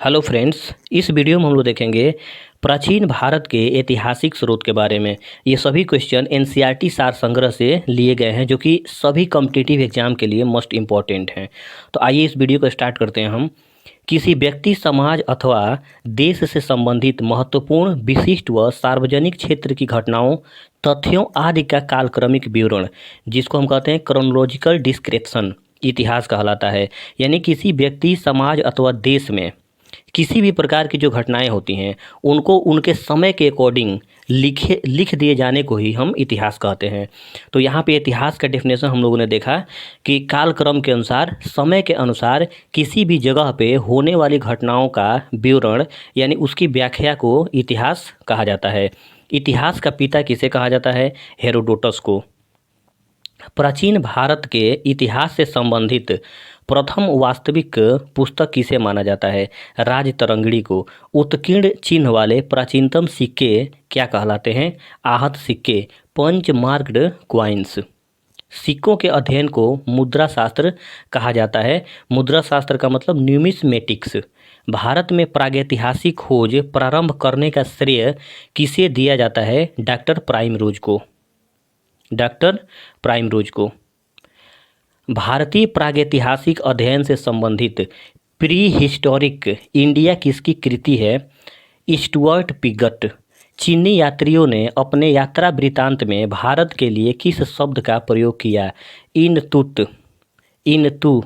Hello friends, इस video में हम लोग देखेंगे प्राचीन भारत के ऐतिहासिक स्रोत के बारे में। ये सभी क्वेश्चन एनसीईआरटी सार संग्रह से लिए गए हैं जो कि सभी कॉम्पिटिटिव एग्जाम के लिए मोस्ट इम्पॉर्टेंट हैं। तो आइए इस वीडियो को स्टार्ट करते हैं हम। किसी व्यक्ति, समाज अथवा देश से संबंधित महत्वपूर्ण, विशिष्ट व सार्वजनिक क्षेत्र की घटनाओं, तथ्यों आदि का कालक्रमिक विवरण, जिसको हम कहते हैं क्रोनोलॉजिकल डिस्क्रिप्शन, इतिहास कहलाता है। यानी किसी व्यक्ति, समाज अथवा देश में किसी भी प्रकार की जो घटनाएं होती हैं उनको उनके समय के अकॉर्डिंग लिख दिए जाने को ही हम इतिहास कहते हैं। तो यहाँ पे इतिहास का डेफिनेशन हम लोगों ने देखा कि कालक्रम के अनुसार, समय के अनुसार किसी भी जगह पे होने वाली घटनाओं का विवरण यानी उसकी व्याख्या को इतिहास कहा जाता है। इतिहास का पिता किसे कहा जाता है? हेरोडोटस को। प्राचीन भारत के इतिहास से संबंधित प्रथम वास्तविक पुस्तक किसे माना जाता है? राजतरंगिणी को। उत्कीर्ण चिन्ह वाले प्राचीनतम सिक्के क्या कहलाते हैं? आहत सिक्के, पंच मार्क्ड क्वाइंस। सिक्कों के अध्ययन को मुद्रा शास्त्र कहा जाता है। मुद्रा शास्त्र का मतलब न्यूमिस्मेटिक्स। भारत में प्रागैतिहासिक खोज प्रारंभ करने का श्रेय किसे दिया जाता है? डॉक्टर प्राइमरोज को। डॉक्टर प्राइमरोज को। भारतीय प्रागैतिहासिक अध्ययन से संबंधित प्री हिस्टोरिक इंडिया किसकी कृति है? Stuart Piggott. चीनी यात्रियों ने अपने यात्रा वृत्तांत में भारत के लिए किस शब्द का प्रयोग किया? इनतु।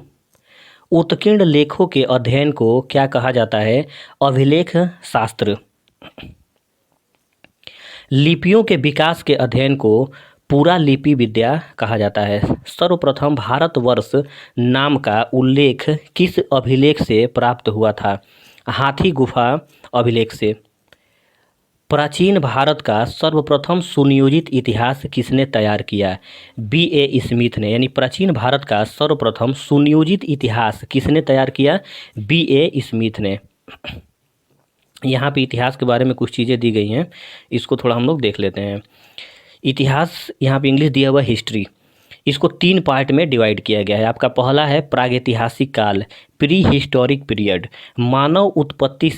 उत्कीर्ण लेखों के अध्ययन को क्या कहा जाता है? अभिलेख शास्त्र। लिपियों के विकास के अध्ययन को पूरा लिपि विद्या कहा जाता है। सर्वप्रथम भारतवर्ष नाम का उल्लेख किस अभिलेख से प्राप्त हुआ था? हाथी गुफा अभिलेख से। प्राचीन भारत का सर्वप्रथम सुनियोजित इतिहास किसने तैयार किया? B.A. स्मिथ ने। यानी प्राचीन भारत का सर्वप्रथम सुनियोजित इतिहास किसने तैयार किया? B.A. स्मिथ ने। यहाँ पे इतिहास के बारे में कुछ चीज़ें दी गई हैं, इसको थोड़ा हम लोग देख लेते हैं। इतिहास यहाँ पे इंग्लिश दिया हुआ हिस्ट्री, इसको 3 पार्ट में डिवाइड किया गया है। आपका पहला है प्रागैतिहासिक काल, प्री हिस्टोरिक पीरियड, मानव उत्पत्ति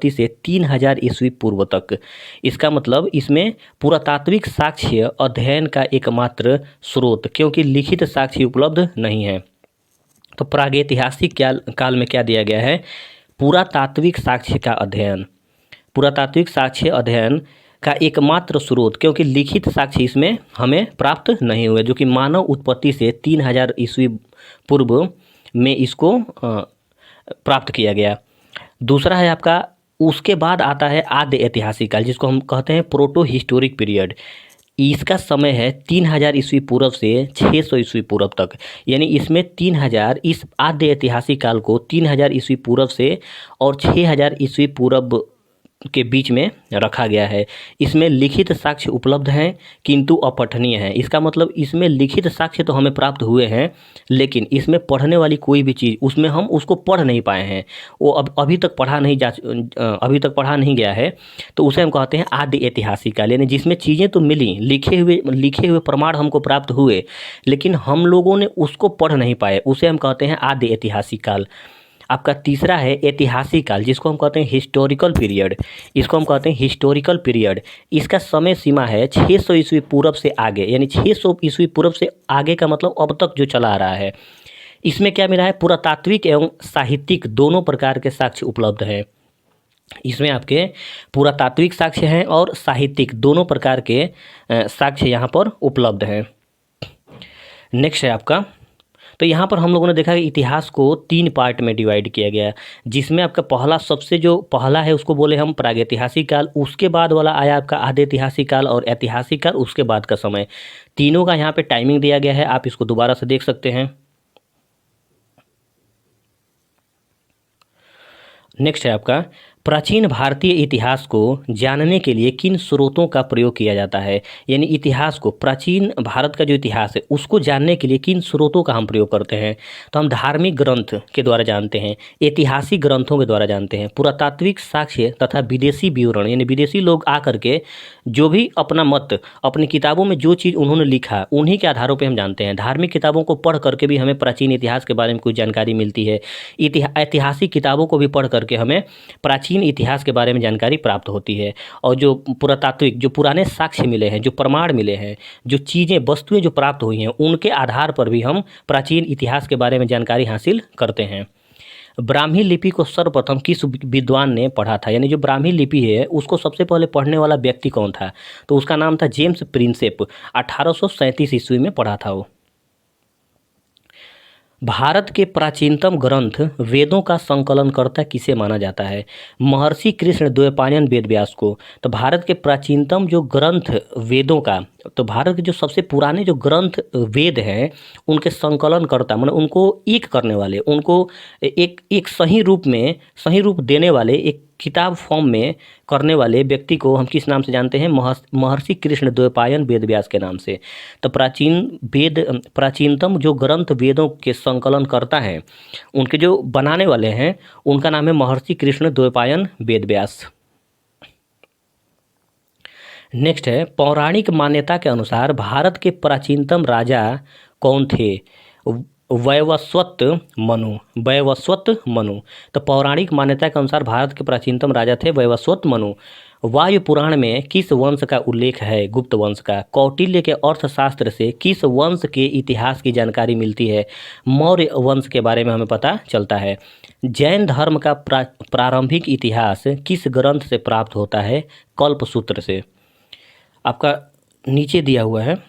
से 3000 ईस्वी पूर्व तक। इसका मतलब इसमें पुरातात्विक साक्ष्य अध्ययन का एकमात्र स्रोत, क्योंकि लिखित साक्ष्य उपलब्ध नहीं है। तो प्रागैतिहासिक काल में क्या दिया गया है? पुरातात्विक साक्ष्य का अध्ययन। पुरातात्विक साक्ष्य अध्ययन का एकमात्र स्रोत, क्योंकि लिखित साक्ष्य इसमें हमें प्राप्त नहीं हुए, जो कि मानव उत्पत्ति से 3000 ईस्वी पूर्व में इसको प्राप्त किया गया। दूसरा है आपका, उसके बाद आता है आद्य ऐतिहासिक काल, जिसको हम कहते हैं प्रोटो हिस्टोरिक पीरियड। इसका समय है 3000 ईस्वी पूर्व से 600 ईस्वी पूर्व तक। यानी इसमें 3000, इस आद्य ऐतिहासिक काल को 3000 ईस्वी पूर्व से और 6000 ईस्वी पूर्व के बीच में रखा गया है। इसमें लिखित साक्ष्य उपलब्ध हैं किंतु अपठनीय हैं। इसका मतलब इसमें लिखित साक्ष्य तो हमें प्राप्त हुए हैं, लेकिन इसमें पढ़ने वाली कोई भी चीज़ उसमें हम उसको पढ़ नहीं पाए हैं, वो अभी तक पढ़ा नहीं गया है। तो उसे हम कहते हैं आदि ऐतिहासिक काल। यानी जिसमें चीज़ें तो मिली, लिखे हुए प्रमाण हमको प्राप्त हुए, लेकिन हम लोगों ने उसको पढ़ नहीं पाए, उसे हम कहते हैं आदि ऐतिहासिक काल। आपका तीसरा है ऐतिहासिक काल, जिसको हम कहते हैं हिस्टोरिकल पीरियड। इसको हम कहते हैं हिस्टोरिकल पीरियड। इसका समय सीमा है 600 ईस्वी पूर्व से आगे। यानी 600 ईस्वी पूर्व से आगे का मतलब अब तक जो चला आ रहा है। इसमें क्या मिला है? पुरातात्विक एवं साहित्यिक दोनों प्रकार के साक्ष्य उपलब्ध हैं। इसमें आपके पुरातात्विक साक्ष्य हैं और साहित्यिक दोनों प्रकार के साक्ष्य यहाँ पर उपलब्ध हैं। नेक्स्ट है आपका, तो यहाँ पर हम लोगों ने देखा कि इतिहास को 3 पार्ट में डिवाइड किया गया है, जिसमें आपका पहला है उसको बोले हम प्रागैतिहासिक काल। उसके बाद वाला आया आपका आद्य ऐतिहासिक काल और ऐतिहासिक काल, उसके बाद का समय। तीनों का यहाँ पे टाइमिंग दिया गया है, आप इसको दोबारा से देख सकते हैं। नेक्स्ट है आपका प्राचीन भारतीय इतिहास को जानने के लिए किन स्रोतों का प्रयोग किया जाता है? यानी इतिहास को, प्राचीन भारत का जो इतिहास है उसको जानने के लिए किन स्रोतों का हम प्रयोग करते हैं? तो हम धार्मिक ग्रंथ के द्वारा जानते हैं, ऐतिहासिक ग्रंथों के द्वारा जानते हैं, पुरातात्विक साक्ष्य तथा विदेशी विवरण, यानी विदेशी लोग आकर के जो भी अपना मत अपनी किताबों में जो चीज़ उन्होंने लिखा उन्हीं के आधारों पर हम जानते हैं। धार्मिक किताबों को पढ़ करके भी हमें प्राचीन इतिहास के बारे में कुछ जानकारी मिलती है। ऐतिहासिक किताबों को भी पढ़ करके हमें प्राचीन इतिहास के बारे में जानकारी प्राप्त होती है। और जो पुरातात्विक, जो पुराने साक्ष्य मिले हैं, जो प्रमाण मिले हैं, जो चीज़ें, वस्तुएं जो प्राप्त हुई हैं, उनके आधार पर भी हम प्राचीन इतिहास के बारे में जानकारी हासिल करते हैं। ब्राह्मी लिपि को सर्वप्रथम किस विद्वान ने पढ़ा था? यानी जो ब्राह्मी लिपि है उसको सबसे पहले पढ़ने वाला व्यक्ति कौन था? तो उसका नाम था जेम्स प्रिंसेप। 1837 ईस्वी में पढ़ा था वो। भारत के प्राचीनतम ग्रंथ वेदों का संकलनकर्ता किसे माना जाता है? महर्षि कृष्ण द्वैपायन वेद व्यास को। तो भारत के प्राचीनतम जो ग्रंथ वेदों का, तो भारत के जो सबसे पुराने जो ग्रंथ वेद हैं उनके संकलनकर्ता, मतलब उनको एक करने वाले, उनको एक सही रूप में, सही रूप देने वाले, एक किताब फॉर्म में करने वाले व्यक्ति को हम किस नाम से जानते हैं? महर्षि कृष्ण द्वैपायन वेद व्यास के नाम से। तो प्राचीनतम जो ग्रंथ वेदों के संकलन करता है, उनके जो बनाने वाले हैं, उनका नाम है महर्षि कृष्ण द्वैपायन वेद व्यास। नेक्स्ट है, पौराणिक मान्यता के अनुसार भारत के प्राचीनतम राजा कौन थे? वैवस्वत मनु। वैवस्वत मनु। तो पौराणिक मान्यता के अनुसार भारत के प्राचीनतम राजा थे वैवस्वत मनु। वायु पुराण में किस वंश का उल्लेख है? गुप्त वंश का। कौटिल्य के अर्थशास्त्र से किस वंश के इतिहास की जानकारी मिलती है? मौर्य वंश के बारे में हमें पता चलता है। जैन धर्म का प्रारंभिक इतिहास किस ग्रंथ से प्राप्त होता है? कल्पसूत्र से। आपका नीचे दिया हुआ है,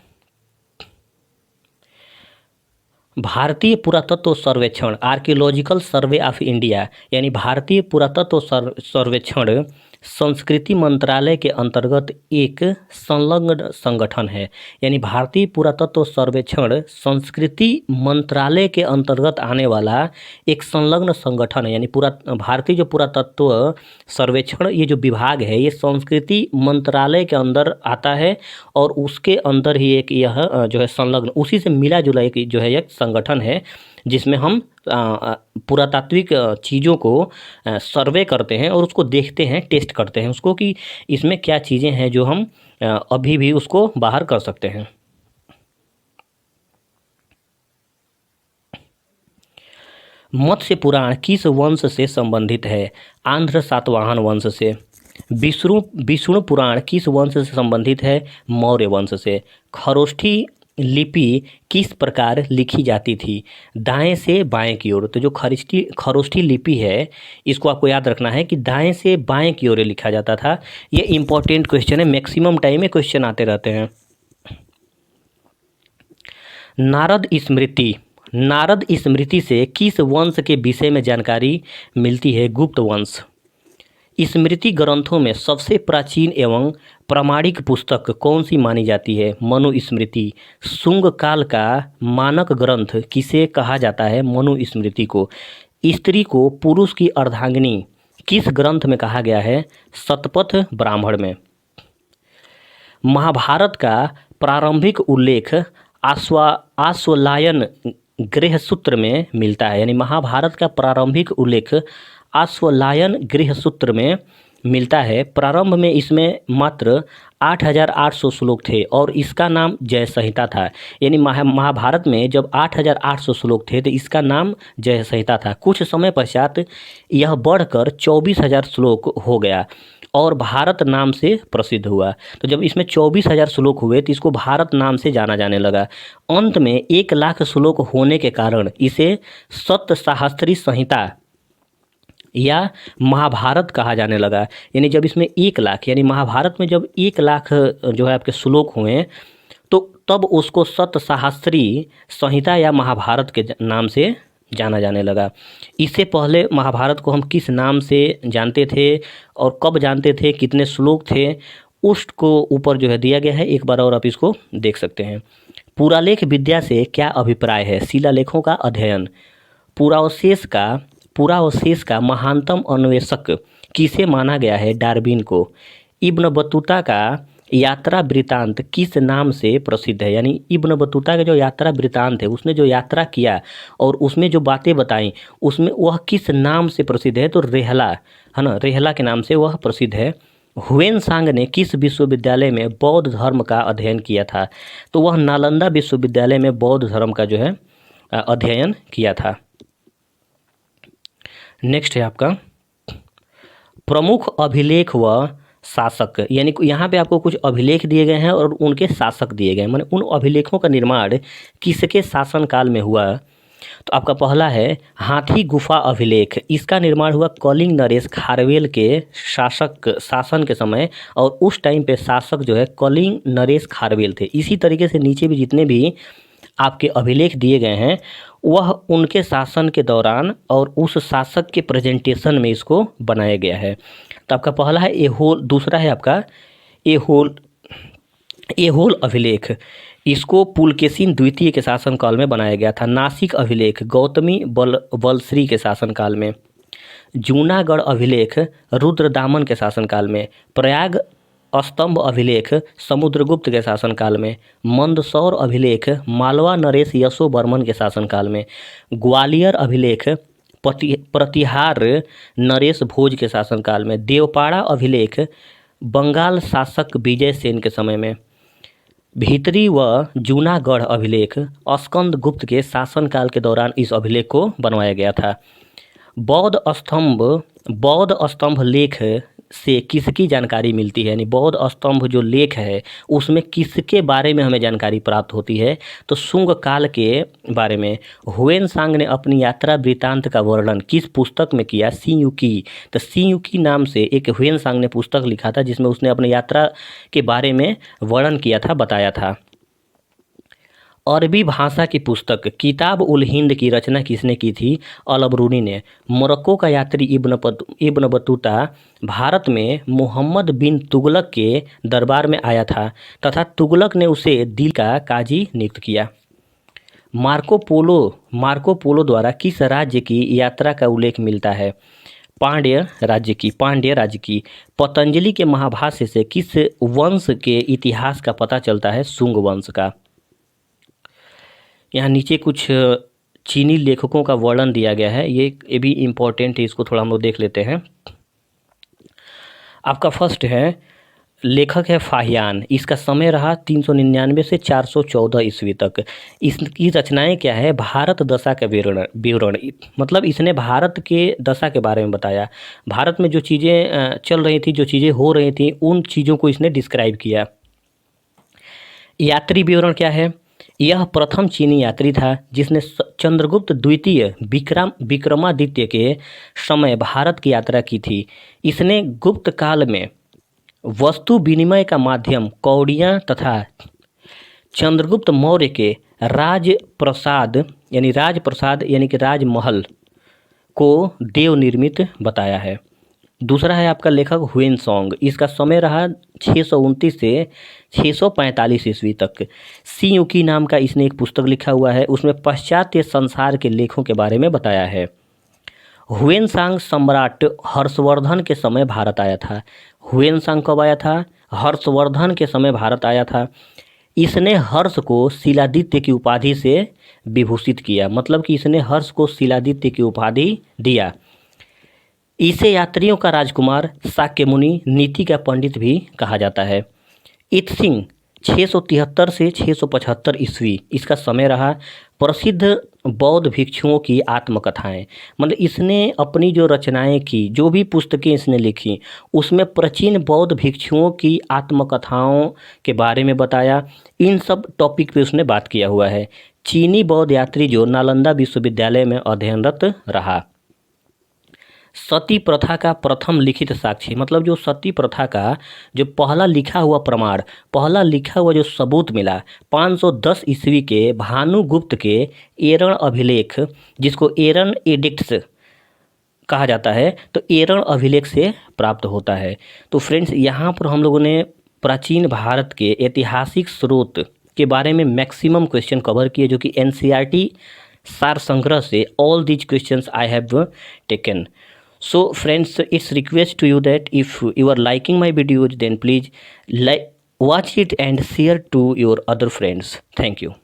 भारतीय पुरातत्व सर्वेक्षण, आर्कियोलॉजिकल सर्वे ऑफ इंडिया, यानी भारतीय पुरातत्व सर्वेक्षण संस्कृति मंत्रालय के अंतर्गत एक संलग्न संगठन है। यानी भारतीय पुरातत्व सर्वेक्षण संस्कृति मंत्रालय के अंतर्गत आने वाला एक संलग्न संगठन है। यानी भारतीय जो पुरातत्व सर्वेक्षण, ये जो विभाग है, ये संस्कृति मंत्रालय के अंदर आता है और उसके अंदर ही एक यह जो है संलग्न, उसी से मिला जुला एक जो है एक संगठन है जिसमें हम पुरातात्विक चीज़ों को सर्वे करते हैं और उसको देखते हैं, टेस्ट करते हैं उसको कि इसमें क्या चीज़ें हैं जो हम अभी भी उसको बाहर कर सकते हैं। मत्स्य पुराण किस वंश से संबंधित है? आंध्र सातवाहन वंश से। विष्णु पुराण किस वंश से संबंधित है? मौर्य वंश से। खरोष्ठी लिपि किस प्रकार लिखी जाती थी? दाएं से बाएं की ओर। तो जो खरोष्ठी लिपि है, इसको आपको याद रखना है कि दाएं से बाएं की ओर लिखा जाता था। ये इंपॉर्टेंट क्वेश्चन है, मैक्सिमम टाइम में क्वेश्चन आते रहते हैं। नारद स्मृति से किस वंश के विषय में जानकारी मिलती है? गुप्त वंश। स्मृति ग्रंथों में सबसे प्राचीन एवं प्रामाणिक पुस्तक कौन सी मानी जाती है? मनुस्मृति। शुंग काल का मानक ग्रंथ किसे कहा जाता है? मनुस्मृति को। स्त्री को पुरुष की अर्धांगिनी किस ग्रंथ में कहा गया है? शतपथ ब्राह्मण में। महाभारत का प्रारंभिक उल्लेख आश्वलायन गृहसूत्र में मिलता है। यानी महाभारत का प्रारंभिक उल्लेख आश्वलायन गृहसूत्र में मिलता है। प्रारंभ में इसमें मात्र 8800 श्लोक थे और इसका नाम जय संहिता था। यानी महाभारत में जब 8800 श्लोक थे तो इसका नाम जय संहिता था। कुछ समय पश्चात यह बढ़कर 24000 श्लोक हो गया और भारत नाम से प्रसिद्ध हुआ। तो जब इसमें 24000 श्लोक हुए तो इसको भारत नाम से जाना जाने लगा। अंत में 1 लाख श्लोक होने के कारण इसे सप्तसाहस्त्री संहिता या महाभारत कहा जाने लगा। यानी जब इसमें 1 लाख, यानी महाभारत में जब 1 लाख जो है आपके श्लोक हुए तो तब उसको सप्तसाहस्त्री संहिता या महाभारत के नाम से जाना जाने लगा। इससे पहले महाभारत को हम किस नाम से जानते थे और कब जानते थे, कितने श्लोक थे, उसको ऊपर जो है दिया गया है। एक बार और आप इसको देख सकते हैं। पुरालेख विद्या से क्या अभिप्राय है? शिलालेखों का अध्ययन। पुरावशेष का महानतम अन्वेषक किसे माना गया है डार्विन को। इब्न बतूता का यात्रा वृतांत किस नाम से प्रसिद्ध है, यानी इब्न बतूता का जो यात्रा वृतांत है, उसने जो यात्रा किया और उसमें जो बातें बताई उसमें वह किस नाम से प्रसिद्ध है, तो रेहला, है ना, रेहला के नाम से वह प्रसिद्ध है। हुएन सांग ने किस विश्वविद्यालय में बौद्ध धर्म का अध्ययन किया था, तो वह नालंदा विश्वविद्यालय में बौद्ध धर्म का जो है अध्ययन किया था। नेक्स्ट है आपका प्रमुख अभिलेख व शासक, यानी यहाँ पे आपको कुछ अभिलेख दिए गए हैं और उनके शासक दिए गए हैं, माने उन अभिलेखों का निर्माण किसके शासनकाल में हुआ। तो आपका पहला है हाथी गुफा अभिलेख, इसका निर्माण हुआ कलिंग नरेश खारवेल के शासन के समय, और उस टाइम पे शासक जो है कलिंग नरेश खारवेल थे। इसी तरीके से नीचे भी जितने भी आपके अभिलेख दिए गए हैं वह उनके शासन के दौरान और उस शासक के प्रेजेंटेशन में इसको बनाया गया है। तो आपका पहला है एहोल, दूसरा है आपका एहोल अभिलेख, इसको पुलकेशिन द्वितीय के शासनकाल में बनाया गया था। नासिक अभिलेख गौतमी बलश्री के शासनकाल में। जूनागढ़ अभिलेख रुद्रदामन के शासनकाल में। प्रयाग स्तंभ अभिलेख समुद्रगुप्त के शासनकाल में। मंदसौर अभिलेख मालवा नरेश यशोवर्मन के शासनकाल में। ग्वालियर अभिलेख प्रतिहार नरेश भोज के शासनकाल में। देवपाड़ा अभिलेख बंगाल शासक विजय सेन के समय में। भीतरी व जूनागढ़ अभिलेख स्कंद गुप्त के शासनकाल के दौरान इस अभिलेख को बनवाया गया था। बौद्ध स्तंभ लेख से किसकी जानकारी मिलती है, यानी बौद्ध स्तंभ जो लेख है उसमें किसके बारे में हमें जानकारी प्राप्त होती है, तो शुंग काल के बारे में। हुएन सांग ने अपनी यात्रा वृतांत का वर्णन किस पुस्तक में किया, सियुकी। तो सियुकी नाम से एक हुएन सांग ने पुस्तक लिखा था जिसमें उसने अपनी यात्रा के बारे में वर्णन किया था, बताया था। अरबी भाषा की पुस्तक किताब उल हिंद की रचना किसने की थी, अल-बरूनी ने। मोरक्को का यात्री इब्न बतूता भारत में मोहम्मद बिन तुगलक के दरबार में आया था तथा तुगलक ने उसे दिल का काजी नियुक्त किया। मार्को पोलो द्वारा किस राज्य की यात्रा का उल्लेख मिलता है, पांड्य राज्य की। पतंजलि के महाभाष्य से किस वंश के इतिहास का पता चलता है, शुंग वंश का। यहाँ नीचे कुछ चीनी लेखकों का वर्णन दिया गया है, ये भी इम्पोर्टेंट है, इसको थोड़ा हम लोग देख लेते हैं। आपका फर्स्ट है लेखक है फाहियान, इसका समय रहा 399 से 414 ईस्वी तक। इसकी रचनाएं क्या है, भारत दशा का विवरण, मतलब इसने भारत के दशा के बारे में बताया। भारत में जो चीज़ें चल रही थी, जो चीज़ें हो रही थी, उन चीज़ों को इसने डिस्क्राइब किया। यात्री विवरण क्या है, यह प्रथम चीनी यात्री था जिसने चंद्रगुप्त द्वितीय विक्रमादित्य के समय भारत की यात्रा की थी। इसने गुप्त काल में वस्तु विनिमय का माध्यम कौड़ियाँ तथा चंद्रगुप्त मौर्य के राजप्रसाद यानी कि राजमहल को देव निर्मित बताया है। दूसरा है आपका लेखक हुएन सांग, इसका समय रहा 629 से 645 ईस्वी तक। सियुकी नाम का इसने एक पुस्तक लिखा हुआ है, उसमें पाश्चात्य संसार के लेखों के बारे में बताया है। हुएन सांग सम्राट हर्षवर्धन के समय भारत आया था। हुएन सांग कब आया था, हर्षवर्धन के समय भारत आया था। इसने हर्ष को शिलादित्य की उपाधि से विभूषित किया, मतलब कि इसने हर्ष को शिलादित्य की उपाधि दिया। इसे यात्रियों का राजकुमार, शाक्य मुनि, नीति का पंडित भी कहा जाता है। इत्सिंग 673 से 675 ईस्वी इसका समय रहा। प्रसिद्ध बौद्ध भिक्षुओं की आत्मकथाएं, मतलब इसने अपनी जो रचनाएं की, जो भी पुस्तकें इसने लिखी, उसमें प्राचीन बौद्ध भिक्षुओं की आत्मकथाओं के बारे में बताया। इन सब टॉपिक पे उसने बात किया हुआ है। चीनी बौद्ध यात्री जो नालंदा विश्वविद्यालय में अध्ययनरत रहा। सती प्रथा का प्रथम लिखित साक्ष्य, मतलब जो सती प्रथा का जो पहला लिखा हुआ प्रमाण, पहला लिखा हुआ जो सबूत मिला 510 ईस्वी के भानुगुप्त के एरण अभिलेख, जिसको एरण एडिक्ट्स कहा जाता है, तो एरण अभिलेख से प्राप्त होता है। तो फ्रेंड्स, यहाँ पर हम लोगों ने प्राचीन भारत के ऐतिहासिक स्रोत के बारे में मैक्सिमम क्वेश्चन कवर किए, जो कि NCERT सार संग्रह से all these questions I have taken. So friends, it's request to you that if you are liking my videos, then please like, watch it and share to your other friends. Thank you.